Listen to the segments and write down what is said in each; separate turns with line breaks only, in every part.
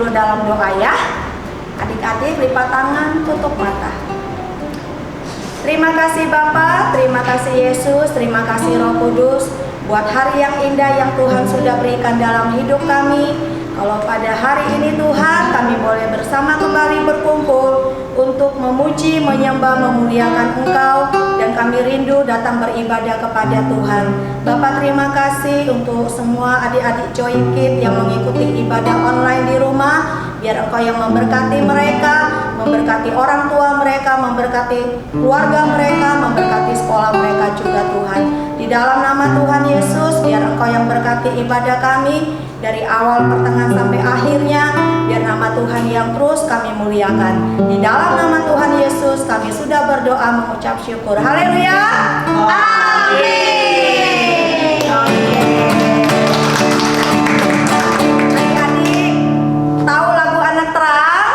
dulu dalam doa ya. Adik-adik lipat tangan, tutup mata. Terima kasih Bapa, terima kasih Yesus, terima kasih Roh Kudus buat hari yang indah yang Tuhan sudah berikan dalam hidup kami. Kalau pada hari ini Tuhan kami boleh bersama kembali berkumpul untuk memuji, menyembah, memuliakan Engkau, dan kami rindu datang beribadah kepada Tuhan. Bapa terima kasih untuk semua adik-adik Joy Kid yang mengikuti ibadah online di rumah. Biar Engkau yang memberkati mereka, memberkati orang tua mereka, memberkati keluarga mereka, memberkati sekolah mereka juga Tuhan. Di dalam nama Tuhan Yesus, biar Engkau yang berkati ibadah kami dari awal, pertengahan sampai akhirnya. Biar nama Tuhan yang terus kami muliakan. Di dalam nama Tuhan Yesus kami sudah berdoa mengucap syukur. Haleluya. Amin. Adik-adik, tahu lagu Anak Terang?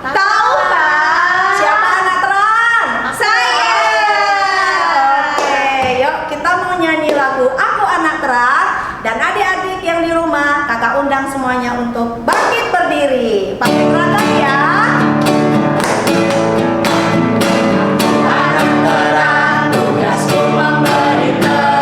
Tahu kan? Siapa anak terang? Saya. Oke, yuk kita mau nyanyi lagu Aku Anak Terang. Dan adik-adik yang di rumah, kakak undang semuanya untuk bangkit berdiri. Pakai gerakan ya. Anak terang, tugasku memberi terang.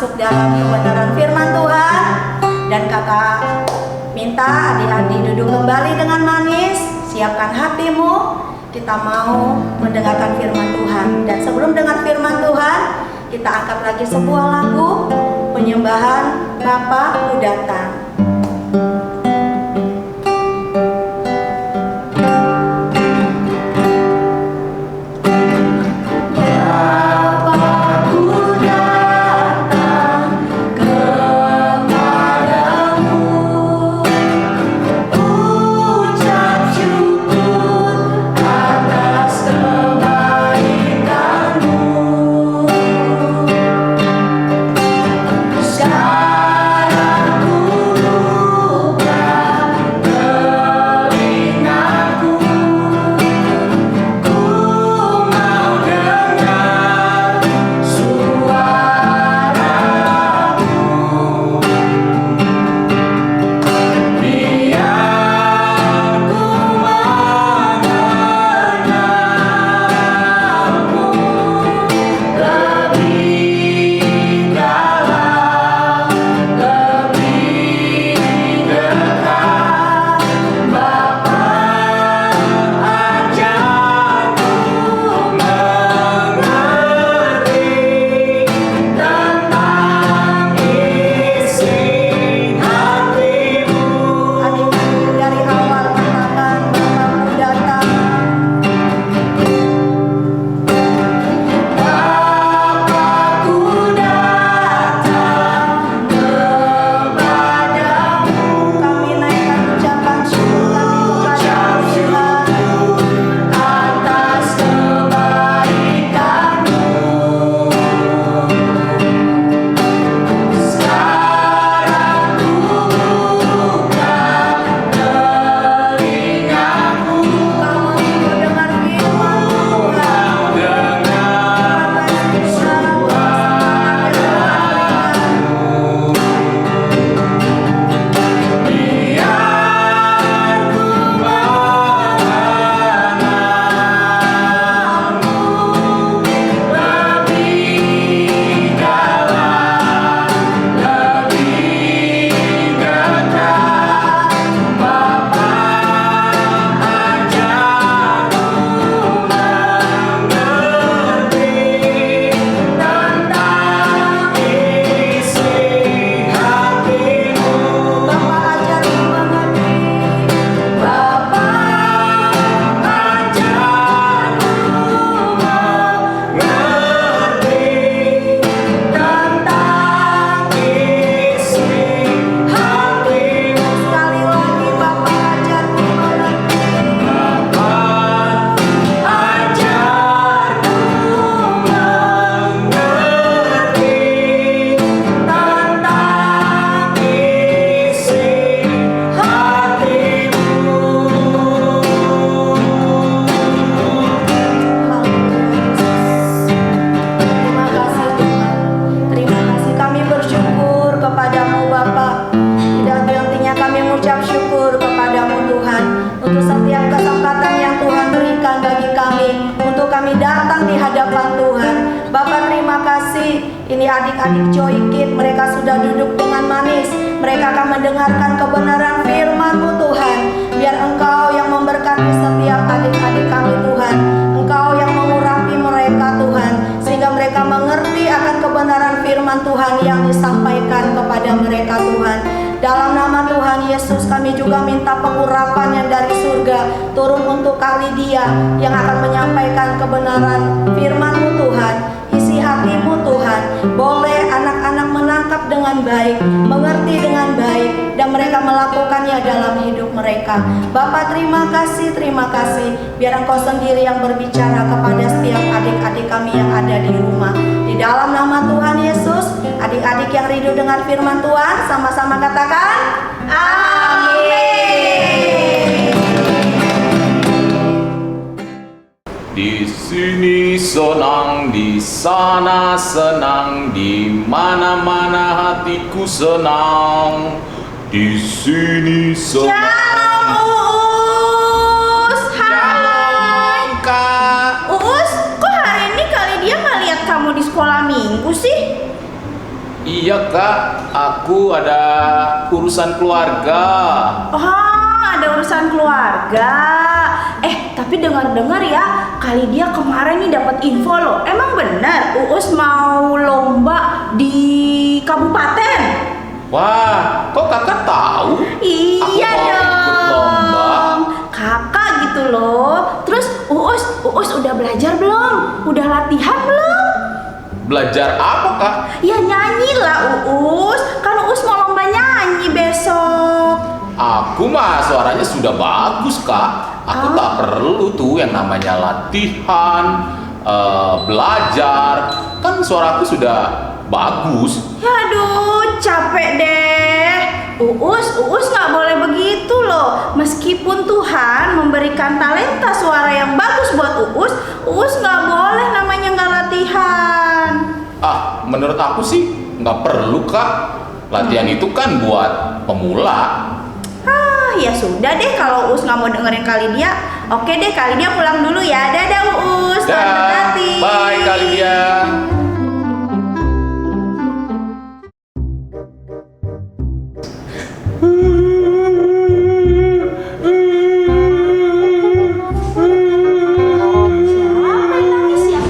masuk dalam kebenaran firman Tuhan. Dan kakak minta adik-adik duduk kembali dengan manis, siapkan hatimu, kita mau mendengarkan firman Tuhan. Dan sebelum dengar firman Tuhan, kita angkat lagi sebuah lagu penyembahan Bapa Ku Datang. Ini adik-adik Joy Kid, mereka sudah duduk dengan manis. Mereka akan mendengarkan kebenaran firman-Mu Tuhan. Biar Engkau yang memberkati setiap adik-adik kami Tuhan. Engkau yang mengurapi mereka Tuhan, sehingga mereka mengerti akan kebenaran firman Tuhan yang disampaikan kepada mereka Tuhan. Dalam nama Tuhan Yesus kami juga minta pengurapan yang dari surga turun untuk Kalidia yang akan menyampaikan kebenaran firman-Mu Tuhan. Isi hatimu Tuhan, boleh anak-anak menangkap dengan baik, mengerti dengan baik, dan mereka melakukannya dalam hidup mereka. Bapa terima kasih, biar Engkau sendiri yang berbicara kepada setiap adik-adik kami yang ada di rumah. Di dalam nama Tuhan Yesus, adik-adik yang rindu dengar firman Tuhan, sama-sama katakan amin.
Di sini senang, di sana senang, di mana-mana hatiku senang. Di sini senang.
Shalom Uus, hai.
Kak.
Uus, kok hari ini kali dia nggak lihat kamu di sekolah minggu sih?
Iya kak, aku ada urusan keluarga.
Oh, ada urusan keluarga. Tapi dengar-dengar ya, kali dia kemarin nih dapat info loh. Emang benar Uus mau lomba di kabupaten?
Wah, kok kakak tahu?
Iya
Aku mau ikut lomba.
dong. Kakak gitu loh. Terus Uus udah belajar belum? Udah latihan belum?
Belajar apa kak?
Ya nyanyi lah Uus. Kan Uus mau lomba nyanyi besok.
Aku mah suaranya sudah bagus kak. Aku tak perlu tuh yang namanya latihan, belajar. Kan suaraku sudah bagus.
Aduh, capek deh. Uus nggak boleh begitu loh. Meskipun Tuhan memberikan talenta suara yang bagus buat Uus nggak boleh namanya nggak latihan.
Menurut aku sih nggak perlu kak. Latihan itu kan buat pemula.
Ya sudah deh kalau Uus nggak mau dengerin kali dia. Oke deh, kali dia pulang dulu ya. Dadah Uus, selamat berhati.
Bye kali dia.
Siapa yang nangis ya?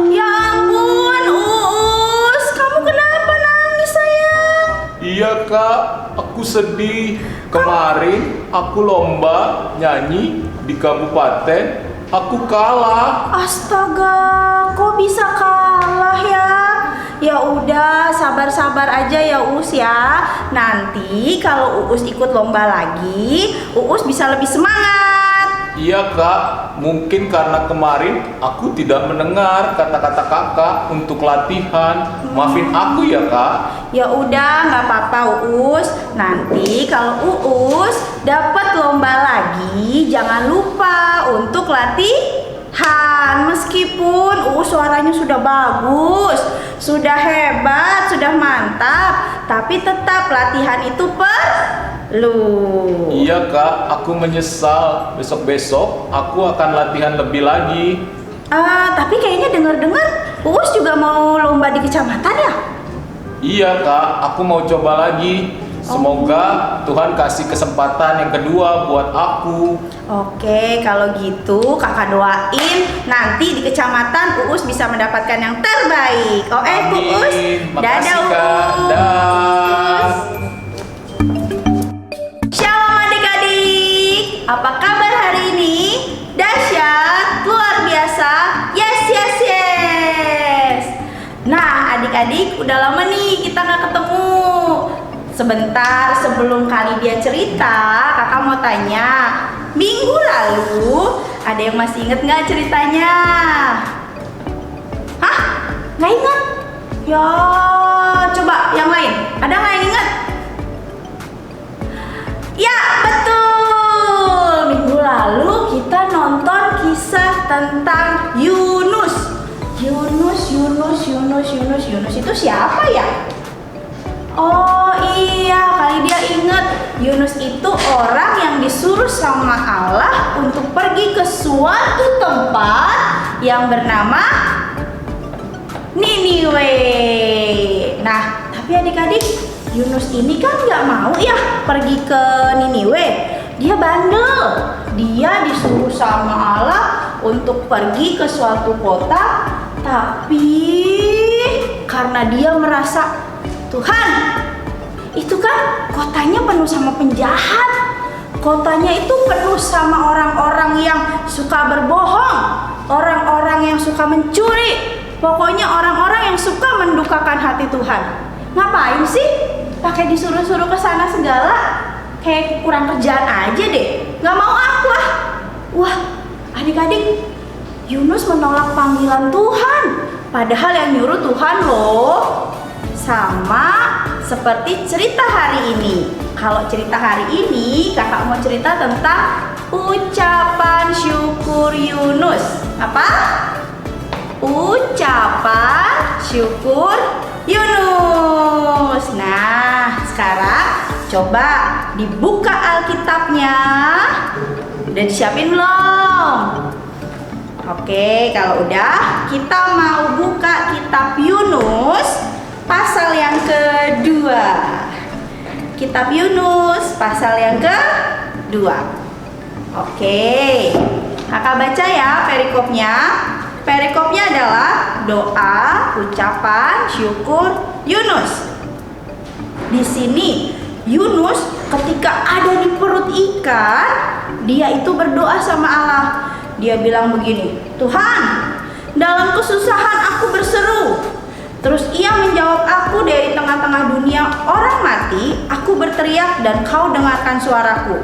Ya ampun Uus, kamu kenapa nangis sayang?
Iya kak, aku sedih. Kemarin aku lomba nyanyi di kabupaten, aku kalah.
Astaga, kok bisa kalah ya? Ya udah, sabar-sabar aja ya Uus ya. Nanti kalau Uus ikut lomba lagi, Uus bisa lebih semangat.
Iya kak, mungkin karena kemarin aku tidak mendengar kata-kata kakak untuk latihan. Maafin aku ya kak.
Ya udah, nggak apa-apa Uus. Nanti kalau Uus dapat lomba lagi, jangan lupa untuk latihan. Meskipun Uus suaranya sudah bagus, sudah hebat, sudah mantap, tapi tetap latihan itu perlu.
Iya kak, aku menyesal. Besok-besok aku akan latihan lebih lagi.
Tapi kayaknya dengar-dengar Uus juga mau lomba di kecamatan ya?
Iya kak, aku mau coba lagi. Semoga Tuhan kasih kesempatan yang kedua buat aku.
Oke, kalau gitu kakak doain nanti di kecamatan Uus bisa mendapatkan yang terbaik. Uus.
Amin.
Dadah
Makasih kak.
Uus.
Dah.
Shalom adik-adik. Apa kabar hari ini? Dahsyat, luar biasa. Yes, yes, yes. Nah, adik-adik udah lama nih kita nggak ketemu. Sebentar sebelum kali dia cerita, kakak mau tanya, minggu lalu ada yang masih inget nggak ceritanya? Hah? Nggak inget? Ya, coba yang lain. Ada nggak yang inget? Ya, betul. Minggu lalu kita nonton kisah tentang Yunus. Yunus itu siapa ya? Oh iya, kali dia ingat. Yunus itu orang yang disuruh sama Allah untuk pergi ke suatu tempat yang bernama Niniwe. Nah, tapi adik-adik, Yunus ini kan nggak mau ya pergi ke Niniwe. Dia bandel. Dia disuruh sama Allah untuk pergi ke suatu kota, tapi karena dia merasa, Tuhan, itu kan kotanya penuh sama penjahat. Kotanya itu penuh sama orang-orang yang suka berbohong, orang-orang yang suka mencuri. Pokoknya orang-orang yang suka mendukakan hati Tuhan. Ngapain sih pakai disuruh-suruh ke sana segala? Kayak kurang kerjaan aja deh. Nggak mau aku ah. Wah, adik-adik, Yunus menolak panggilan Tuhan. Padahal yang nyuruh Tuhan loh. Sama seperti cerita hari ini. Kalau cerita hari ini, kakak mau cerita tentang ucapan syukur Yunus. Apa? Ucapan syukur Yunus. Nah, sekarang coba dibuka Alkitabnya. Udah disiapin belum? Oke, kalau udah, kita mau buka kitab Yunus pasal yang kedua. Kitab Yunus pasal yang kedua. Oke, kakak baca ya perikopnya. Perikopnya adalah doa, ucapan, syukur Yunus. Di sini Yunus ketika ada di perut ikan, dia itu berdoa sama Allah. Dia bilang begini, Tuhan, dalam kesusahan aku berseru. Terus ia menjawab aku dari tengah-tengah dunia orang mati, aku berteriak dan kau dengarkan suaraku.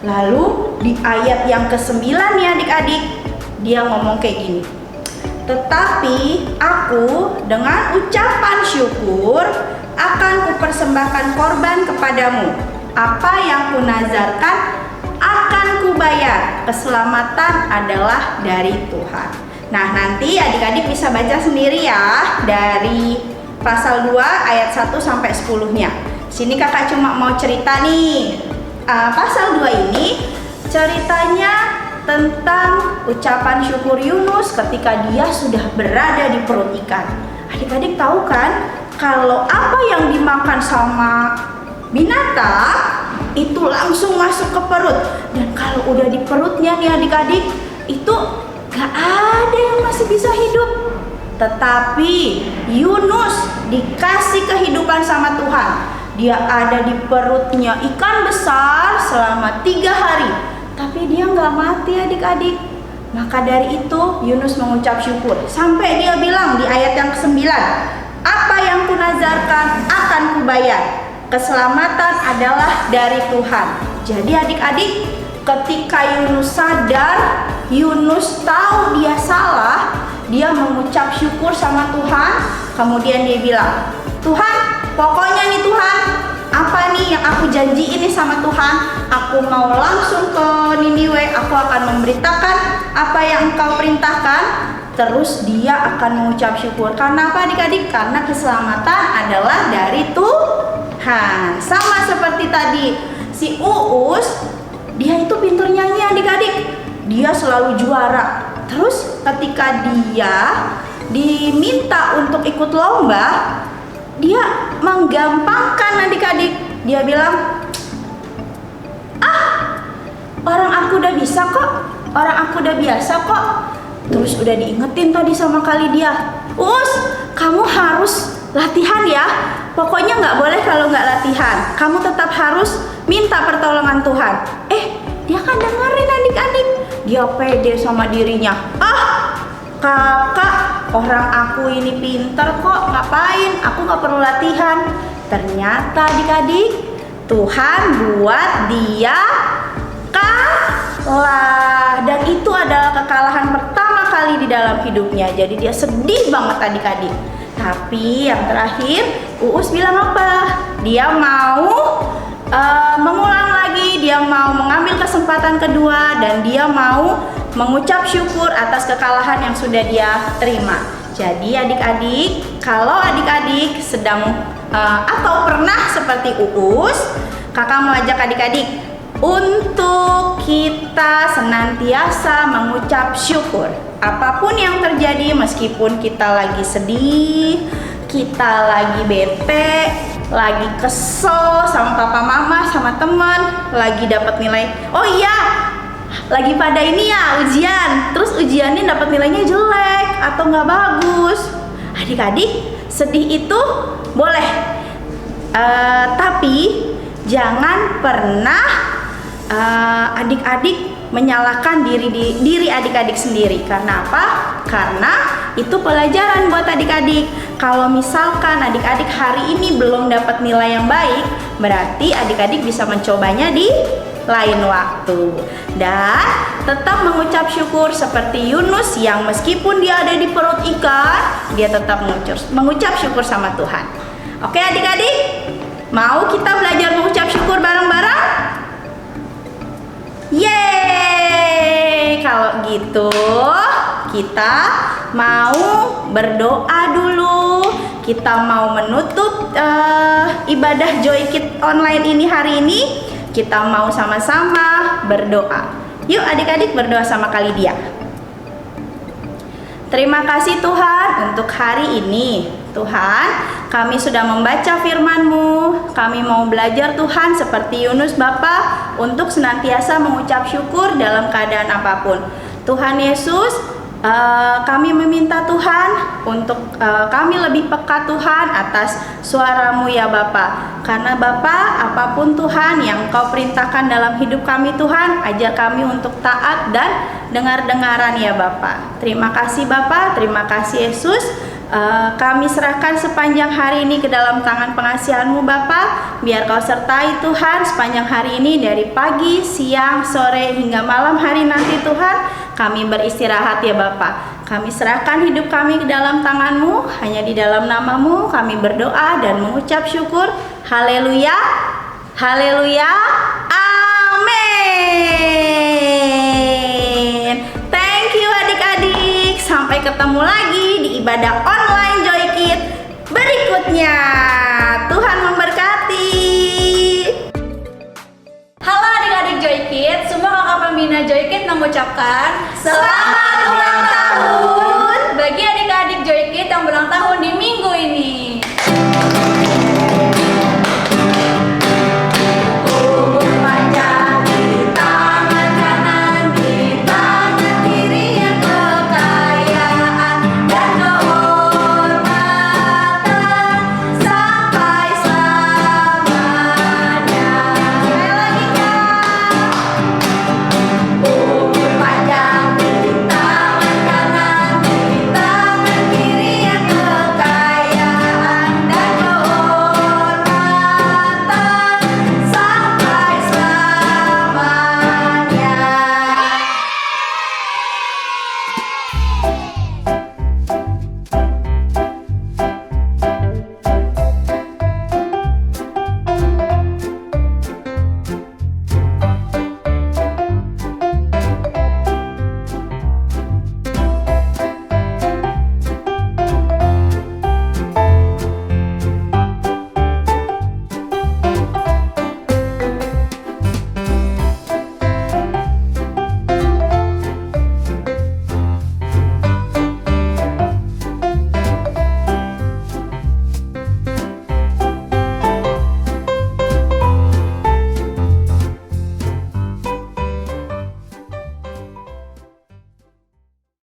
Lalu di ayat yang ke-9 nih adik-adik, dia ngomong kayak gini. Tetapi aku dengan ucapan syukur akan kupersembahkan korban kepadamu. Apa yang kunazarkan akan kubayar. Keselamatan adalah dari Tuhan. Nah, nanti adik-adik bisa baca sendiri ya dari pasal 2 ayat 1 sampai 10-nya. Sini kakak cuma mau cerita nih. Pasal 2 ini ceritanya tentang ucapan syukur Yunus ketika dia sudah berada di perut ikan. Adik-adik tahu kan kalau apa yang dimakan sama binatang itu langsung masuk ke perut, dan kalau udah di perutnya nih adik-adik itu gak ada yang masih bisa hidup. Tetapi Yunus dikasih kehidupan sama Tuhan. Dia ada di perutnya ikan besar selama 3 hari, tapi dia nggak mati adik-adik. Maka dari itu Yunus mengucap syukur sampai dia bilang di ayat yang ke-9, apa yang kunazarkan akan kubayar. Keselamatan adalah dari Tuhan. Jadi adik-adik, ketika Yunus sadar, Yunus tahu dia salah, dia mengucap syukur sama Tuhan. Kemudian dia bilang, Tuhan, pokoknya nih Tuhan, apa nih yang aku janji ini sama Tuhan? Aku mau langsung ke Niniwe, aku akan memberitakan apa yang Engkau perintahkan. Terus dia akan mengucap syukur. Karena apa adik-adik? Karena keselamatan adalah dari Tuhan. Sama seperti tadi si Uus, dia itu pintar nyanyi adik-adik. Dia selalu juara. Terus ketika dia diminta untuk ikut lomba, dia menggampangkan adik-adik. Dia bilang, orang aku udah bisa kok, orang aku udah biasa kok. Terus udah diingetin tadi sama kali dia, Us, kamu harus latihan ya. Pokoknya nggak boleh kalau nggak latihan. Kamu tetap harus minta pertolongan Tuhan. Dia kan dengerin adik-adik. Dia pede sama dirinya. Kakak, orang aku ini pinter kok, ngapain? Aku nggak perlu latihan. Ternyata adik-adik, Tuhan buat dia kalah. Dan itu adalah kekalahan pertama kali di dalam hidupnya. Jadi dia sedih banget adik-adik. Tapi yang terakhir, Uus bilang apa? Dia mau mengulang lagi. Dia mau mengambil kesempatan kedua. Dan dia mau mengucap syukur atas kekalahan yang sudah dia terima. Jadi adik-adik, kalau adik-adik sedang atau pernah seperti Uus, kakak mau ajak adik-adik untuk kita senantiasa mengucap syukur. Apapun yang terjadi, meskipun kita lagi sedih, kita lagi bete, lagi kesel sama papa mama, sama teman, lagi dapat nilai. Oh iya, lagi pada ini ya ujian, terus ujiannya dapat nilainya jelek atau nggak bagus. Adik-adik, sedih itu boleh, tapi jangan pernah adik-adik menyalahkan diri adik-adik sendiri. Karena apa? Karena itu pelajaran buat adik-adik. Kalau misalkan adik-adik hari ini belum dapat nilai yang baik, berarti adik-adik bisa mencobanya di lain waktu. Dan tetap mengucap syukur seperti Yunus yang meskipun dia ada di perut ikan, dia tetap mengucap syukur sama Tuhan. Oke adik-adik, mau kita belajar mengucap syukur bareng-bareng? Yeay! Kalau gitu kita mau berdoa dulu. Kita mau menutup ibadah Joy Kids online ini hari ini. Kita mau sama-sama berdoa. Yuk adik-adik berdoa sama Kalidia. Terima kasih Tuhan untuk hari ini. Tuhan, kami sudah membaca firman-Mu. Kami mau belajar Tuhan seperti Yunus Bapa untuk senantiasa mengucap syukur dalam keadaan apapun. Tuhan Yesus, kami meminta Tuhan untuk kami lebih peka Tuhan atas suara-Mu ya Bapa. Karena Bapa, apapun Tuhan yang Kau perintahkan dalam hidup kami Tuhan, ajar kami untuk taat dan dengar-dengaran ya Bapa. Terima kasih Bapa, terima kasih Yesus. Kami serahkan sepanjang hari ini ke dalam tangan pengasihan-Mu Bapa. Biar Kau sertai Tuhan sepanjang hari ini, dari pagi, siang, sore hingga malam hari nanti Tuhan. Kami beristirahat ya Bapa. Kami serahkan hidup kami ke dalam tangan-Mu. Hanya di dalam nama-Mu kami berdoa dan mengucap syukur. Haleluya, haleluya, amin. Thank you adik-adik. Sampai ketemu lagi di ibadah online Joy Kids berikutnya. Tuhan memberkati.
Halo adik-adik Joy Kids, semua kakak pembina Joy Kids mengucapkan
Selamat